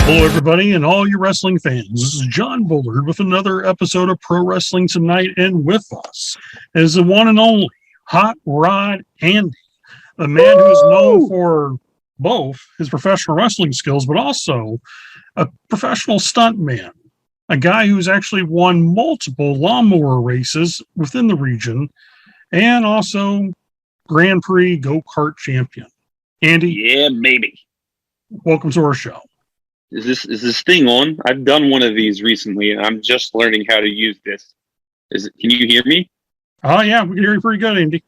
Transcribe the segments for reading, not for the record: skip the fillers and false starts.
Hello, everybody, and all you wrestling fans. This is John Bullard with another episode of Pro Wrestling Tonight, and with us is the one and only Hot Rod Andy, a man who is known for both his professional wrestling skills, but also a professional stunt man, a guy who's actually won multiple lawnmower races within the region, and also Grand Prix go-kart champion. Andy, yeah, baby. Welcome to our show. Is this thing on? I've done one of these recently, and I'm just learning how to use this. Can you hear me? Oh, yeah, we can hear you pretty good, Andy.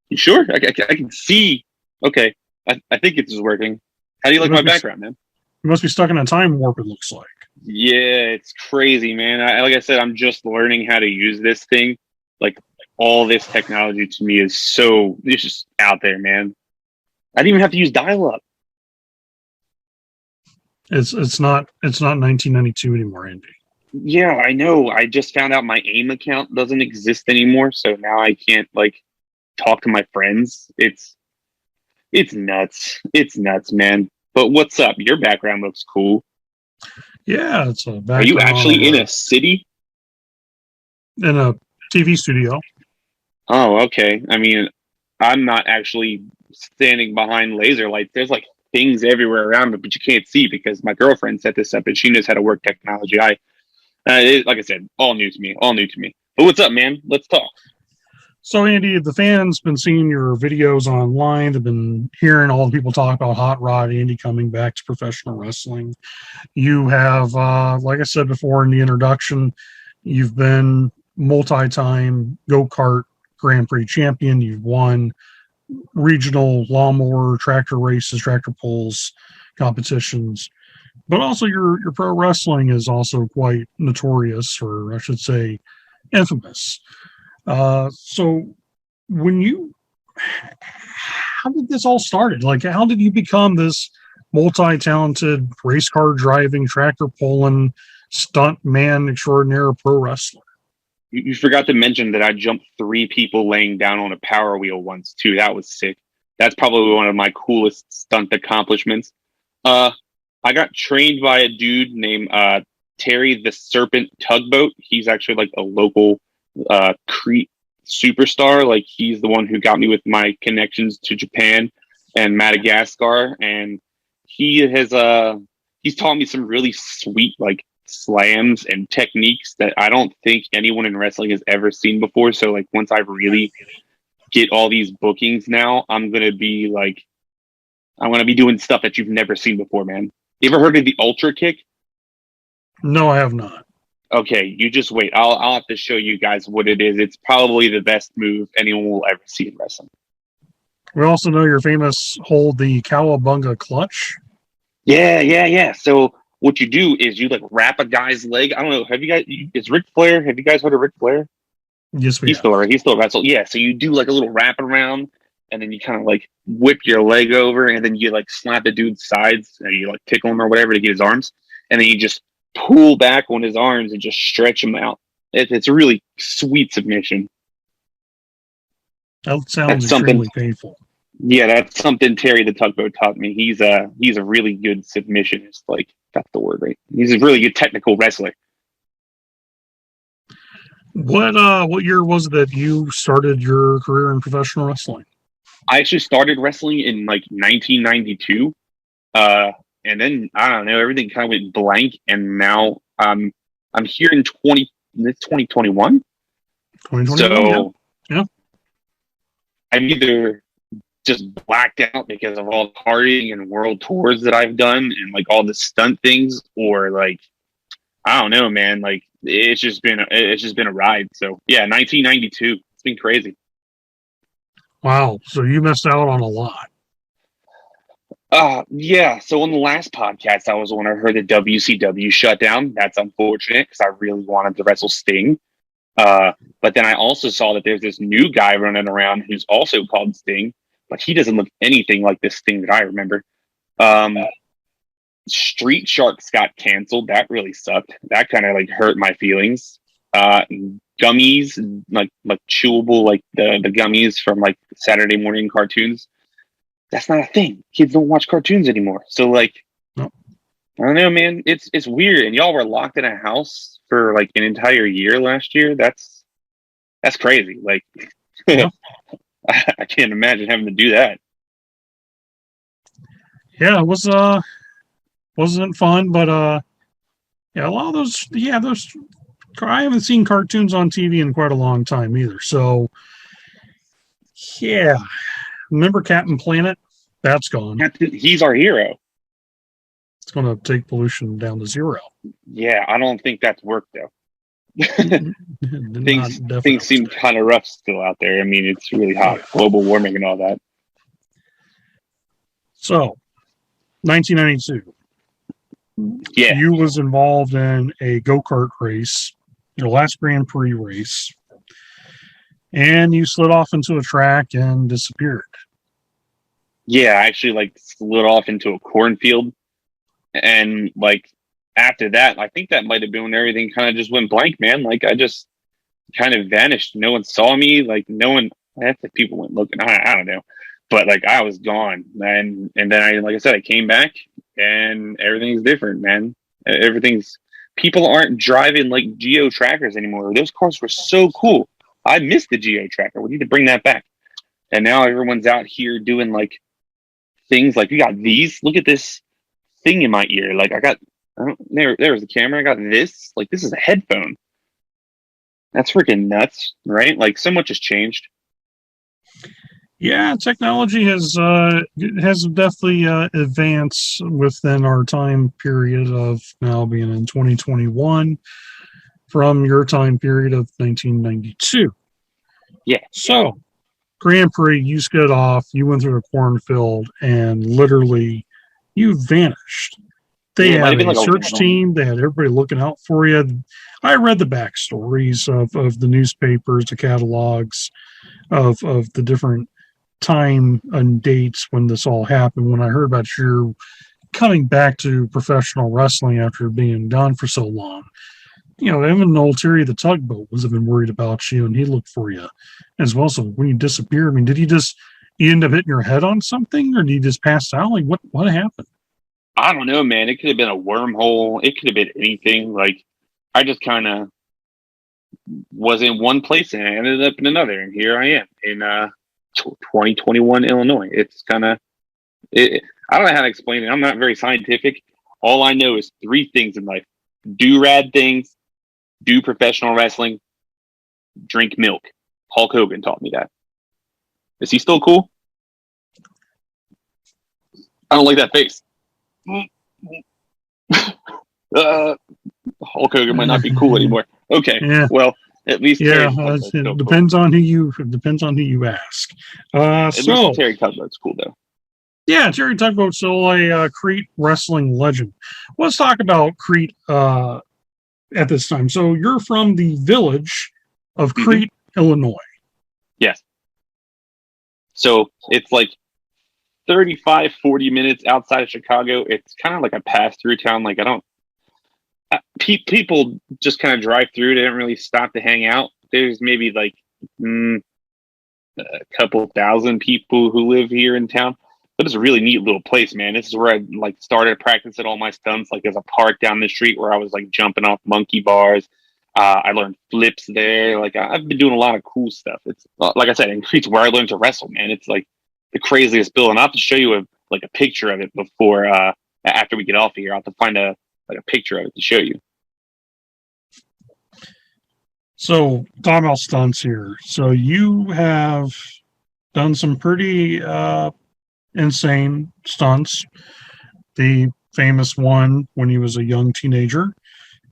You sure? I can see. Okay, I think it's working. How do you like my background, man? You must be stuck in a time warp, it looks like. Yeah, it's crazy, man. Like I said, I'm just learning how to use this thing. Like, all this technology to me it's just out there, man. I didn't even have to use dial-up. It's not 1992 anymore, Andy. Yeah, I know. I just found out my AIM account doesn't exist anymore, so now I can't talk to my friends. It's nuts. It's nuts, man. But what's up? Your background looks cool. Yeah, it's a background. Are you actually in a city? In a TV studio. Oh, okay. I mean, I'm not actually standing behind laser lights. There's things everywhere around me, but you can't see because my girlfriend set this up and she knows how to work technology. Like I said, all new to me. But what's up, man? Let's talk. So, Andy, the fans been seeing your videos online. They've been hearing all the people talk about Hot Rod Andy coming back to professional wrestling. You have, like I said before in the introduction, you've been multi-time go-kart Grand Prix champion. You've won regional lawnmower, tractor races, tractor pulls, competitions. But also your pro wrestling is also quite notorious, or I should say infamous. So how did this all started? How did you become this multi-talented race car driving, tractor pulling, stunt man extraordinaire pro wrestler? You forgot to mention that I jumped 3 people laying down on a power wheel once too. That was sick. That's probably one of my coolest stunt accomplishments. I got trained by a dude named Terry the Serpent Tugboat. He's actually a local Crete superstar. He's the one who got me with my connections to Japan and Madagascar, and he's taught me some really sweet slams and techniques that I don't think anyone in wrestling has ever seen before. So once I really get all these bookings now, I'm gonna be doing stuff that you've never seen before, man. You ever heard of the ultra kick? No, I have not. Okay, you just wait. I'll have to show you guys what it is. It's probably the best move anyone will ever see in wrestling. We also know you're famous hold the Cowabunga clutch. Yeah. So what you do is you wrap a guy's leg. I don't know. Have you guys? It's Ric Flair. Have you guys heard of Ric Flair? Yes, he's still wrestle. Yeah. So you do a little wrap around, and then you kind of whip your leg over, and then you slap the dude's sides, and you tickle him or whatever to get his arms, and then you just pull back on his arms and just stretch him out. It's a really sweet submission. That sounds extremely painful. Yeah, that's something Terry the Tugboat taught me. He's a really good submissionist. That's the word, right? He's a really good technical wrestler. What year was it that you started your career in professional wrestling? I actually started wrestling in 1992. And then I don't know, everything kind of went blank, and now I'm here in 2021. 2021. So yeah. I'm either just blacked out because of all the partying and world tours that I've done and all the stunt things, or I don't know, man. It's just been a ride. So yeah, 1992. It's been crazy. Wow. So you missed out on a lot. Yeah. So on the last podcast I was on, I heard the WCW shut down. That's unfortunate because I really wanted to wrestle Sting. But then I also saw that there's this new guy running around who's also called Sting, but he doesn't look anything like this Sting that I remember. Street Sharks got canceled. That really sucked. That kind of hurt my feelings. Gummies, like chewable, the gummies from Saturday morning cartoons. That's not a thing. Kids don't watch cartoons anymore. So I don't know, man. It's weird. And y'all were locked in a house for like an entire year last year. That's crazy. Like, Yeah. I can't imagine having to do that. Yeah, it was wasn't fun, but yeah, a lot of those I haven't seen cartoons on TV in quite a long time either. So yeah. Remember Captain Planet? That's gone. He's our hero. It's gonna take pollution down to zero. Yeah, I don't think that's worked though. Not Things definitely. seem kind of rough still out there. I mean, it's really Oh, hot, yeah. global warming and all that. So 1992. Yeah, You was involved in a go-kart race, your last Grand Prix race, and you slid off into a track and disappeared. yeah. I actually like slid off into a cornfield, and like after that, I think that might have been when everything kind of just went blank, man. Like I just kind of vanished. No one saw me. Like no one. That's if people went looking. I don't know, but like I was gone, and then I like I said, I came back, and everything's different, man. Everything's people aren't driving like geo trackers anymore. Those cars were so cool. I miss the geo tracker. We need to bring that back. And now everyone's out here doing like things like you got these. Look at this thing in my ear. Like I don't, there's the camera. I got this. Like this is a headphone. That's freaking nuts, right? Like so much has changed. Yeah, technology has definitely advanced within our time period of now being in 2021 from your time period of 1992. Yeah, So, Grand Prix, you skid off, you went through a cornfield, and literally you vanished. They yeah. It might have had been a like search team, they had everybody looking out for you. I read the backstories of the newspapers, the catalogs of the different time and dates when this all happened. When I heard about your coming back to professional wrestling after being gone for so long, even old Terry the Tugboat was have been worried about you, and he looked for you as well. So when you disappeared, I mean, did you end up hitting your head on something, or did you just pass out? Like what happened? I don't know, man. It could have been a wormhole. It could have been anything. Like I just kind of was in one place and I ended up in another, and here I am in 2021 Illinois. It's kind of it. I don't know how to explain it. I'm not very scientific. All I know is three things in life: do rad things, do professional wrestling, drink milk. Hulk Hogan taught me that. Is he still cool? I don't like that face. Hulk Hogan might not be cool anymore. Okay, Yeah, well, at least yeah. Terry Tugboat's It still cool. depends on who you ask. At least So Terry Tugboat's cool though. yeah, Terry Tugboat's still a Crete wrestling legend. Let's talk about Crete at this time. So you're from the village of Mm-hmm. Crete, Illinois. Yes. So it's like 35, 40 minutes outside of Chicago. It's kind of like a pass through town. Like I don't, people just kind of drive through. They don't really stop to hang out. There's maybe like a couple thousand people who live here in town. But it's a really neat little place, man. This is where I like started practicing all my stunts. Like there's a park down the street where I was like jumping off monkey bars. I learned flips there. Like I've been doing a lot of cool stuff. It's like I said, in Crete's where I learned to wrestle, man. It's like the craziest building. I'll have to show you a picture of it before after we get off of here. I'll have to find a picture of it to show you. So talking about stunts here. So you have done some pretty insane stunts. The famous one when he was a young teenager,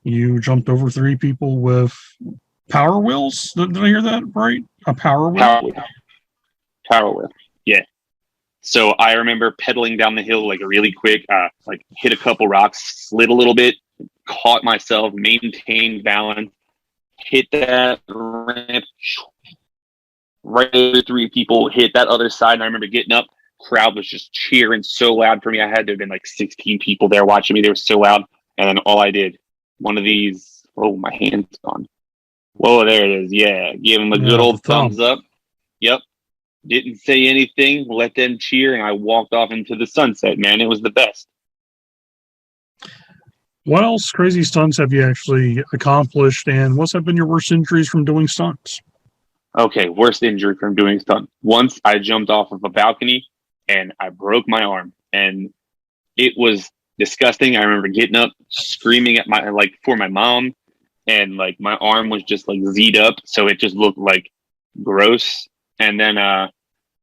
you jumped over three people with power wheels. Did I hear that right? A power wheel? Power whip. Power whip. Yeah. So I remember pedaling down the hill like really quick, like hit a couple rocks, slid a little bit, caught myself, maintained balance, hit that ramp, right over three people, hit that other side, and I remember getting up. Crowd was just cheering so loud for me. I had to have been like 16 people there watching me. They were so loud. And then all I did, one of these, oh, my hand's gone. Whoa, there it is. Yeah. Give him a good old thumbs up. Yep. Didn't say anything, let them cheer, and I walked off into the sunset, man. It was the best. What else crazy stunts have you actually accomplished, and what's have been your worst injuries from doing stunts? Okay, worst injury from doing stunt. Once I jumped off of a balcony and I broke my arm, and it was disgusting. I remember getting up, screaming at my like for my mom, and like my arm was just like Z'd up, so it just looked like gross. And then I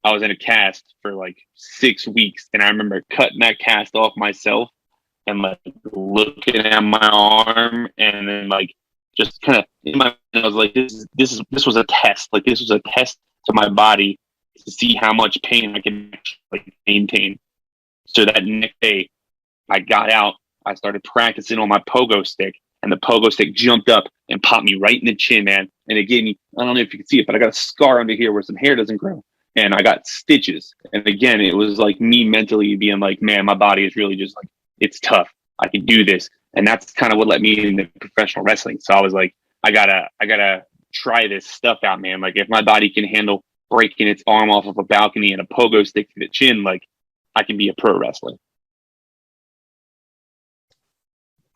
was in a cast for like 6 weeks, and I remember cutting that cast off myself and like looking at my arm, and then like just kind of in my mind, I was like, this was a test. Like this was a test to my body to see how much pain I can actually maintain. So that next day, I got out. I started practicing on my pogo stick, and the pogo stick jumped up and popped me right in the chin, man. And it gave me, I don't know if you can see it, but I got a scar under here where some hair doesn't grow. And I got stitches. And again, it was like me mentally being like, man, my body is really just like, it's tough. I can do this. And that's kind of what let me into professional wrestling. So I was like, I gotta try this stuff out, man. Like if my body can handle breaking its arm off of a balcony and a pogo stick to the chin, like I can be a pro wrestler.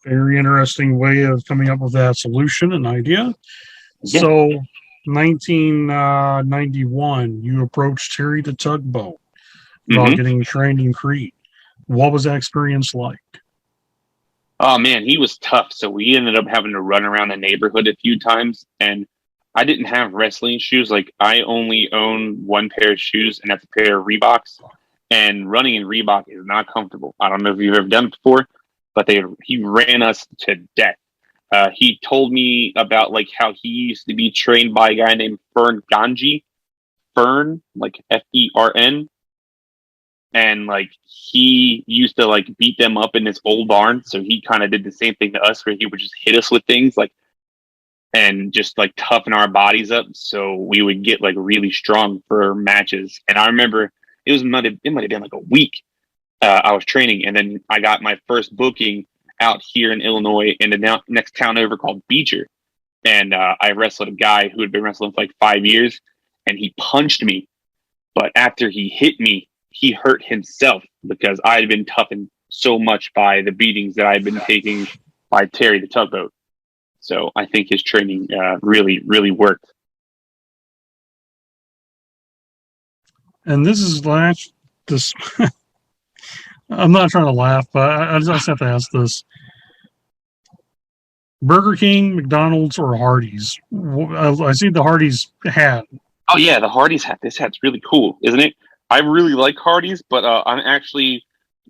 Very interesting way of coming up with that solution and idea. Yeah. So, 1991, you approached Terry the Tugboat about getting trained in Crete. What was that experience like? Oh man, he was tough. So we ended up having to run around the neighborhood a few times, and I didn't have wrestling shoes. Like I only own one pair of shoes, and that's a pair of Reeboks. And running in Reebok is not comfortable. I don't know if you've ever done it before, but he ran us to death. He told me about like how he used to be trained by a guy named Fern Ganji, Fern like Fern, and like he used to like beat them up in his old barn. So he kind of did the same thing to us, where he would just hit us with things like and just like toughen our bodies up, so we would get like really strong for matches. And I remember it might have been like a week. I was training, and then I got my first booking out here in Illinois in the next town over called Beecher. And I wrestled a guy who had been wrestling for like 5 years, and he punched me. But after he hit me, he hurt himself because I had been toughened so much by the beatings that I had been taking by Terry the Tugboat. So I think his training really, really worked. And this is last this. I'm not trying to laugh, but I just have to ask this: Burger King, McDonald's, or Hardee's? I see the Hardee's hat. Oh yeah, the Hardee's hat. This hat's really cool, isn't it? I really like Hardee's, but I'm actually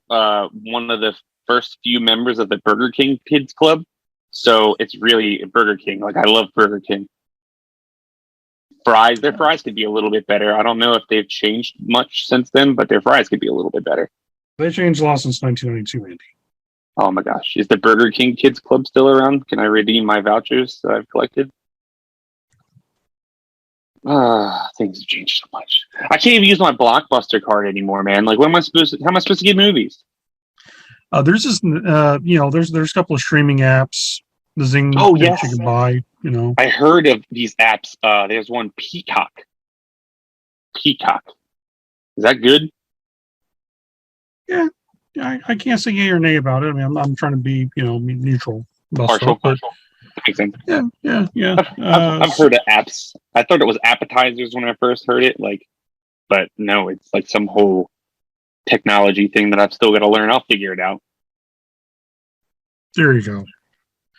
one of the first few members of the Burger King Kids Club. So it's really Burger King. Like I love Burger King. Their fries could be a little bit better. I don't know if they've changed much since then, but their fries could be a little bit better. They changed law since 1992, Andy. Oh my gosh. Is the Burger King Kids Club still around? Can I redeem my vouchers that I've collected? Things have changed so much. I can't even use my Blockbuster card anymore, man. Like, how am I supposed to get movies? There's just, there's a couple of streaming apps, the Zing Oh, that yes. you can buy, I heard of these apps. There's one, Peacock. Peacock. Is that good? Yeah, I can't say yay or nay about it. I mean, I'm trying to be, neutral about Partial. stuff, but That makes sense. yeah. I've heard of apps. I thought it was appetizers when I first heard it. But no, it's like some whole technology thing that I've still got to learn. I'll figure it out. There you go.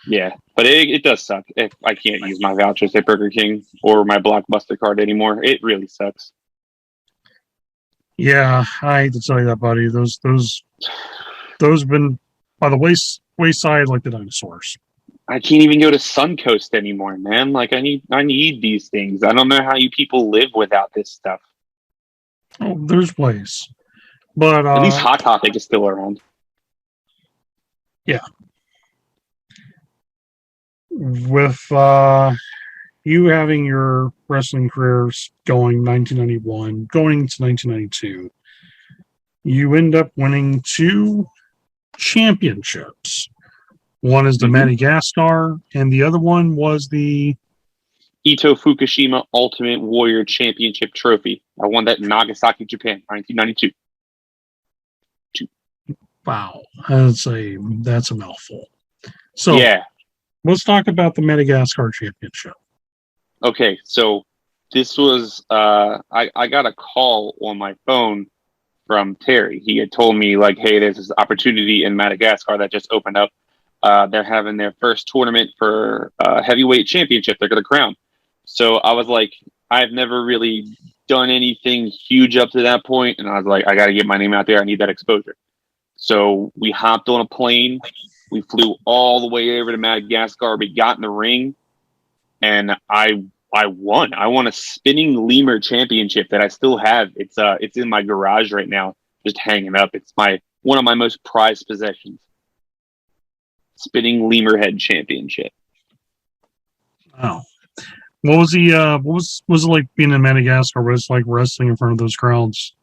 Yeah, but it does suck if I can't use my vouchers at Burger King or my Blockbuster card anymore. It really sucks. Yeah, I hate to tell you that, buddy. Those have been by the wayside like the dinosaurs. I can't even go to Suncoast anymore, man. Like I need these things. I don't know how you people live without this stuff. Oh, there's ways, but At least Hot Topic is still around. Yeah. With you having your wrestling careers going 1991, going to 1992, you end up winning 2 championships. One is the Madagascar, and the other one was the Ito Fukushima Ultimate Warrior Championship Trophy. I won that in Nagasaki, Japan, 1992. Wow, that's a mouthful. So Yeah. let's talk about the Madagascar Championship. Okay. So this was I got a call on my phone from Terry. He had told me like, hey, there's this opportunity in Madagascar that just opened up. They're having their first tournament for heavyweight championship. They're going to crown. So I was like, I've never really done anything huge up to that point, and I was like, I got to get my name out there. I need that exposure. So we hopped on a plane. We flew all the way over to Madagascar. We got in the ring, and I won. I won a spinning lemur championship that I still have. It's in my garage right now, just hanging up. It's my one of my most prized possessions. Spinning lemur head championship. Wow. What was the what was it like being in Madagascar? Was it like wrestling in front of those crowds?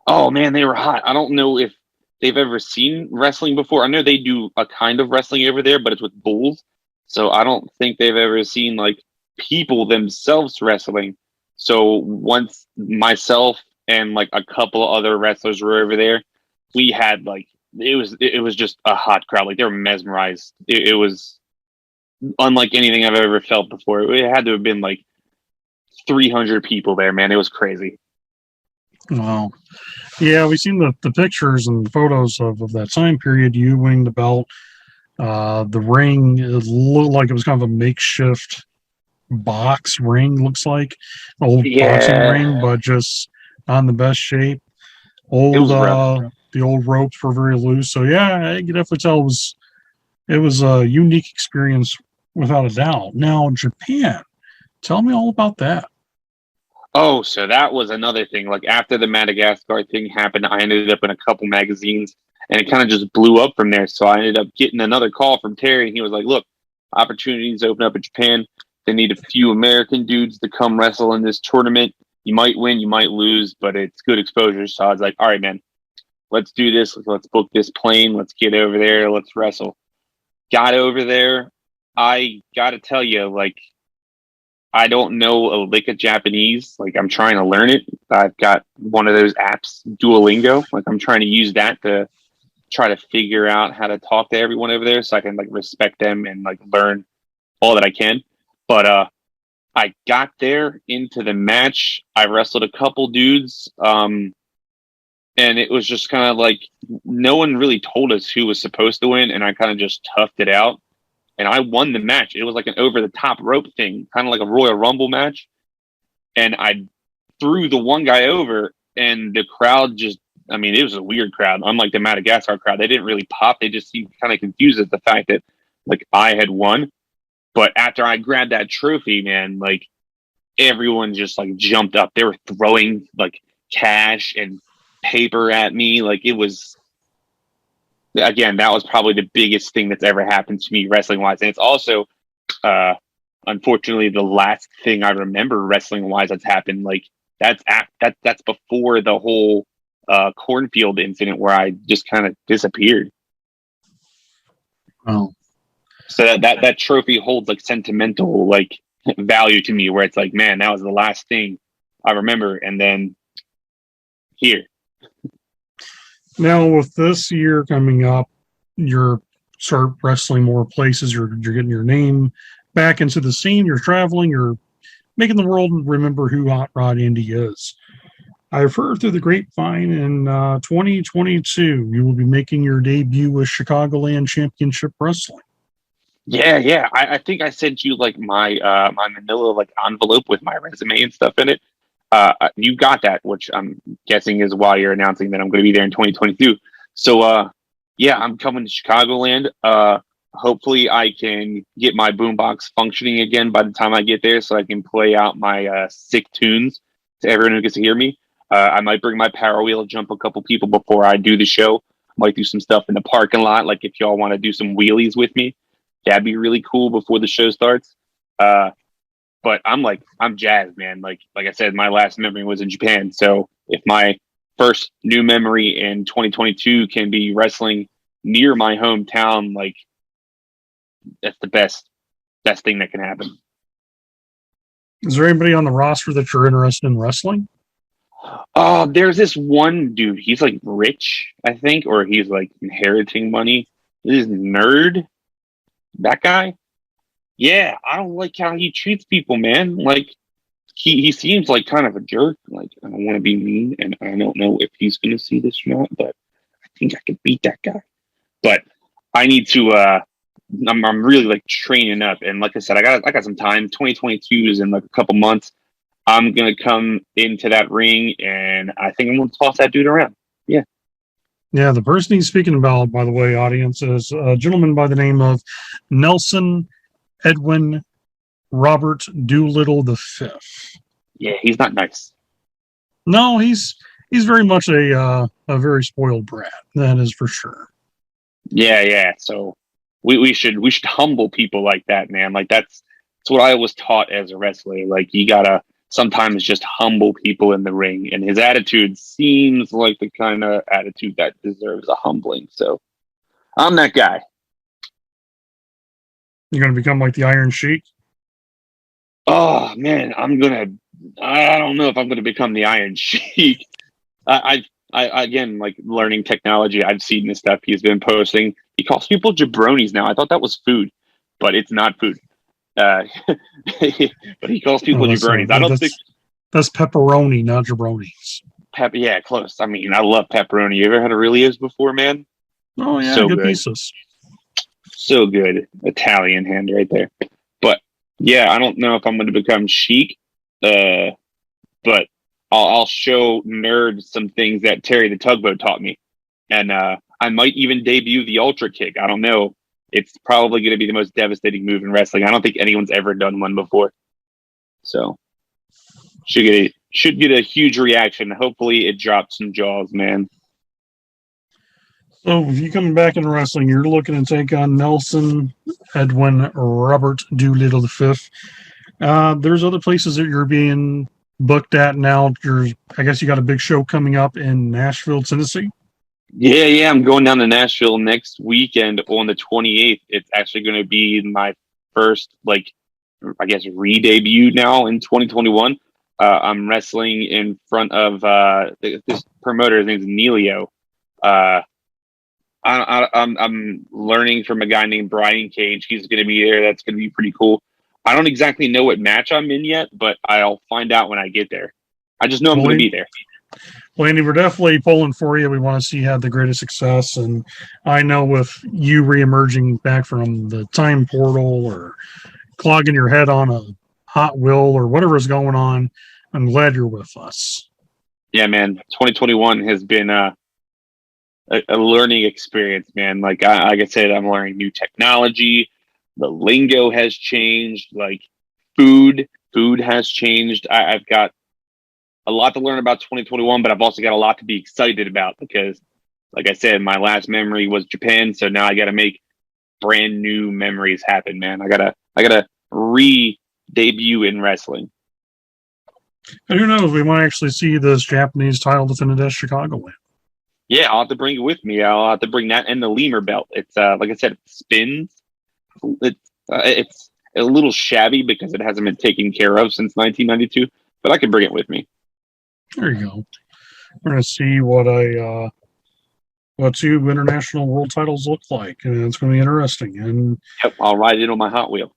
Oh man, they were hot. I don't know if they've ever seen wrestling before. I know they do a kind of wrestling over there, but it's with bulls. So I don't think they've ever seen like people themselves wrestling. So once myself and like a couple other wrestlers were over there, we had like it was just a hot crowd. Like they were mesmerized. It was unlike anything I've ever felt before. It had to have been like 300 people there, man. It was crazy. Wow. Yeah, we've seen the pictures and photos of that time period. You winning the belt. The ring, it looked like it was kind of a makeshift box ring, looks like old boxing ring, Yeah, but just not in the best shape. it Old was rough. the old ropes were very loose. So yeah, I can definitely tell it was a unique experience without a doubt. Now Japan, tell me all about that. Oh, so that was another thing. Like after the Madagascar thing happened, I ended up in a couple magazines and it kind of just blew up from there. So I ended up getting another call from Terry and he was like, look, opportunities open up in Japan. They need a few American dudes to come wrestle in this tournament. You might win, you might lose, but it's good exposure. So I was like, all right, man, let's do this. Let's book this plane. Let's get over there. Let's wrestle. Got over there. I got to tell you, like, I don't know a lick of Japanese. Like I'm trying to learn it. I've got one of those apps, Duolingo. Like I'm trying to use that to try to figure out how to talk to everyone over there so I can like respect them and like learn all that I can. But I got there into the match. I wrestled a couple dudes. And it was just kind of like no one really told us who was supposed to win, and I kind of just toughed it out and I won the match. It was like an over the top rope thing, kind of like a Royal Rumble match. And I threw the one guy over, and the crowd just, I mean, it was a weird crowd. Unlike the Madagascar crowd, they didn't really pop. They just seemed kind of confused at the fact that like I had won. But after I grabbed that trophy, man, like everyone just like jumped up. They were throwing like cash and paper at me. Like it was, again, that was probably the biggest thing that's ever happened to me wrestling wise. And it's also, uh, unfortunately, the last thing I remember wrestling wise that's happened. Like that's before the whole cornfield incident where I just kind of disappeared. Oh, So that trophy holds like sentimental like value to me, where it's like, man, that was the last thing I remember, and then here. now with this year coming up, you're start wrestling more places. You're getting your name back into the scene. You're traveling. You're making the world remember who Hot Rod Andy is. I've heard through the grapevine in 2022 you will be making your debut with Chicagoland Championship Wrestling. Yeah. I think I sent you like my manila like envelope with my resume and stuff in it. You got that, which I'm guessing is why you're announcing that I'm going to be there in 2022. So, yeah, I'm coming to Chicagoland. Hopefully, I can get my boombox functioning again by the time I get there, so I can play out my sick tunes to everyone who gets to hear me. I might bring my power wheel, jump a couple people before I do the show. Might do some stuff in the parking lot, like if y'all want to do some wheelies with me, that'd be really cool before the show starts. But I'm jazzed, man. Like I said, my last memory was in Japan. So if my first new memory in 2022 can be wrestling near my hometown, like that's the best thing that can happen. Is there anybody on the roster that you're interested in wrestling? There's this one dude. He's like rich, I think, or he's like inheriting money. This is Nerd. that guy, yeah, I don't like how he treats people, man. Like he seems like kind of a jerk. Like I don't want to be mean, and I don't know if he's gonna see this or not, but I think I could beat that guy. But I need to. I'm really like training up, and like I said, I got some time. 2022 is in like a couple months. I'm gonna come into that ring, and I think I'm gonna toss that dude around. Yeah. Yeah, the person he's speaking about, by the way, audience, is a gentleman by the name of Nelson Edwin Robert Doolittle the Fifth. Yeah, he's not nice. No, he's very much a very spoiled brat. That is for sure. Yeah, yeah. So we should humble people like that, man. Like that's what I was taught as a wrestler. Like you gotta sometimes just humble people in the ring, and his attitude seems like the kind of attitude that deserves a humbling. So I'm that guy. You're going to become like the Iron Sheik. Oh man, I don't know if I'm gonna become the Iron Sheik. I again like learning technology. I've seen this stuff he's been posting. He calls people jabronis now. I thought that was food, but it's not food. Uh, but he calls people No, jabronis. I don't think that's pepperoni, not jabronis. Yeah, close. I mean, I love pepperoni. You ever had Aurelio's before, man? Oh yeah, So good good, pieces. so good. Italian hand right there. But yeah, I don't know if I'm going to become chic. But I'll show nerds some things that Terry the Tugboat taught me, and I might even debut the Ultra Kick. I don't know. It's probably going to be the most devastating move in wrestling. I don't think anyone's ever done one before, so should get a huge reaction. Hopefully, it drops some jaws, man. So if you come back in wrestling, you're looking to take on Nelson Edwin Robert Doolittle the Fifth. There's other places that you're being booked at now. I guess you got a big show coming up in Nashville, Tennessee. Yeah, yeah. I'm going down to Nashville next weekend on the 28th. It's actually going to be my first, like, I guess, re-debut now in 2021. I'm wrestling in front of this promoter. His name's Neilio. Uh, I'm learning from a guy named Brian Cage. He's going to be there. That's going to be pretty cool. I don't exactly know what match I'm in yet, but I'll find out when I get there. I just know I'm Well, going to be there. Well, Andy, we're definitely pulling for you. We want to see you have the greatest success. And I know with you reemerging back from the time portal or clogging your head on a Hot Wheel or whatever is going on, I'm glad you're with us. Yeah, man. 2021 has been a learning experience, man. Like I said, I'm learning new technology. The lingo has changed. Like food has changed. I've got a lot to learn about 2021, but I've also got a lot to be excited about because, like I said, my last memory was Japan, so now I got to make brand new memories happen, man. I gotta re-debut in wrestling. And who knows, we might actually see this Japanese title defended at Chicago win. Yeah, I'll have to bring it with me. I'll have to bring that and the lemur belt. It's like I said, it spins. It's a little shabby because it hasn't been taken care of since 1992, but I can bring it with me. There you go. We're going to see what two international world titles look like. And it's going to be interesting. And Yep, I'll ride it on my Hot Wheel.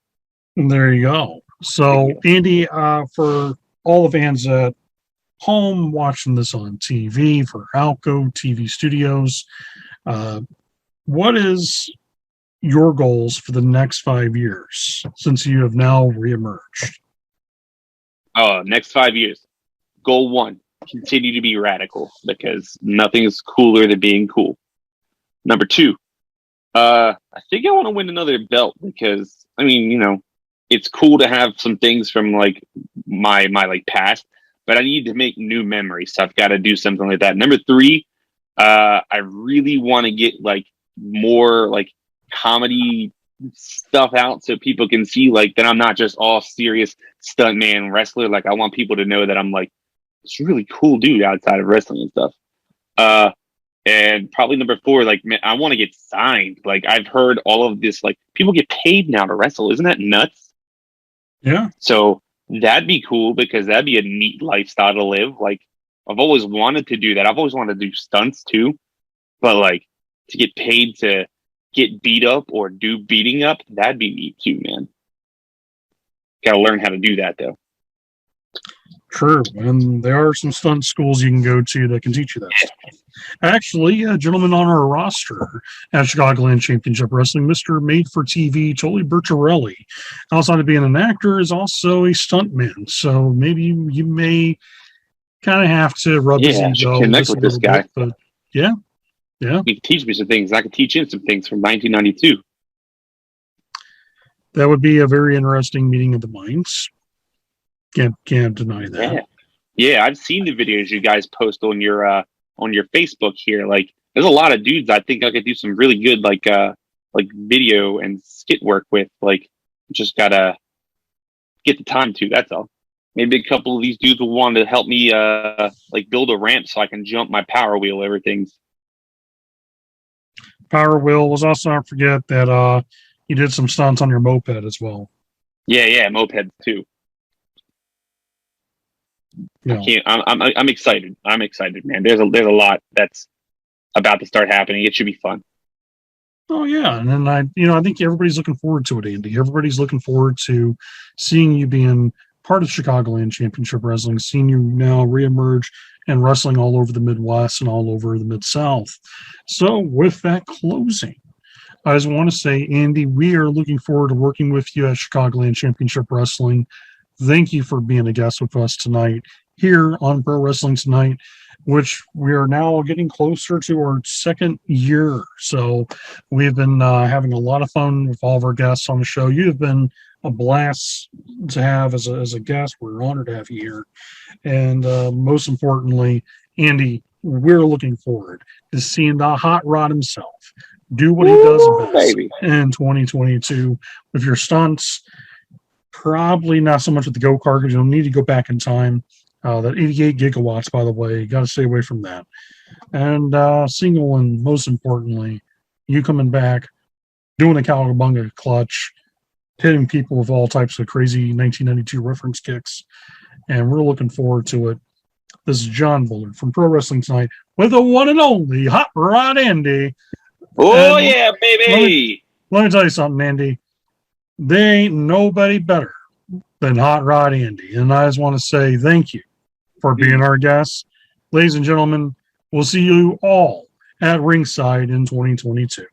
there you go. So, Andy, for all the fans at home watching this on TV for Alco TV Studios, what is your goals for the next 5 years since you have now reemerged? Next 5 years. Goal one, continue to be radical because nothing is cooler than being cool. Number two, I think I want to win another belt because I mean, it's cool to have some things from like my like past, but I need to make new memories. So I've got to do something like that. Number three, I really want to get like more like comedy stuff out so people can see like that I'm not just all serious stuntman wrestler. Like I want people to know that I'm like this really cool dude outside of wrestling and stuff. And probably number four, like man, I want to get signed. Like I've heard all of this, like people get paid now to wrestle. Isn't that nuts? Yeah. So that'd be cool because that'd be a neat lifestyle to live. Like I've always wanted to do that. I've always wanted to do stunts too, but like to get paid to get beat up or do beating up, that'd be neat too, man. Got to learn how to do that though. True, and there are some stunt schools you can go to that can teach you that stuff. Actually, a gentleman on our roster at Chicagoland Championship Wrestling, Mr. Made for TV, Toli Bertarelli, outside of being an actor, is also a stuntman. So maybe you may kind of have to rub his ego connect with this guy. Bit, but yeah. He can teach me some things. I can teach him some things from 1992. That would be a very interesting meeting of the minds. Can't deny that. Yeah, I've seen the videos you guys post on your Facebook here. Like, there's a lot of dudes I think I could do some really good like video and skit work with. Like, just gotta get the time to. That's all. Maybe a couple of these dudes will want to help me like build a ramp so I can jump my power wheel over things. Power wheel was also, don't forget that you did some stunts on your moped as well. Yeah, moped too. No. I'm excited. I'm excited, man. There's a lot that's about to start happening. It should be fun. Oh yeah, and then I think everybody's looking forward to it, Andy. Everybody's looking forward to seeing you being part of Chicagoland Championship Wrestling, seeing you now reemerge and wrestling all over the Midwest and all over the Mid-South. So with that closing, I just want to say, Andy, we are looking forward to working with you at Chicagoland Championship Wrestling. Thank you for being a guest with us tonight here on Pro Wrestling Tonight, which we are now getting closer to our second year. So we've been having a lot of fun with all of our guests on the show. You have been a blast to have as a guest. We're honored to have you here. And most importantly, Andy, we're looking forward to seeing the Hot Rod himself do what he does best in 2022 with your stunts. Probably not so much with the go-kart because you'll need to go back in time. That 88 gigawatts, by the way, you got to stay away from that. And single, and most importantly, you coming back, doing a cowabunga clutch, hitting people with all types of crazy 1992 reference kicks. And we're looking forward to it. This is John Bullard from Pro Wrestling Tonight with the one and only Hot Rod Andy. Oh, and yeah, baby. Let me tell you something, Andy. There ain't nobody better than Hot Rod Andy. And I just want to say thank you for being our guest. Ladies and gentlemen, we'll see you all at ringside in 2022.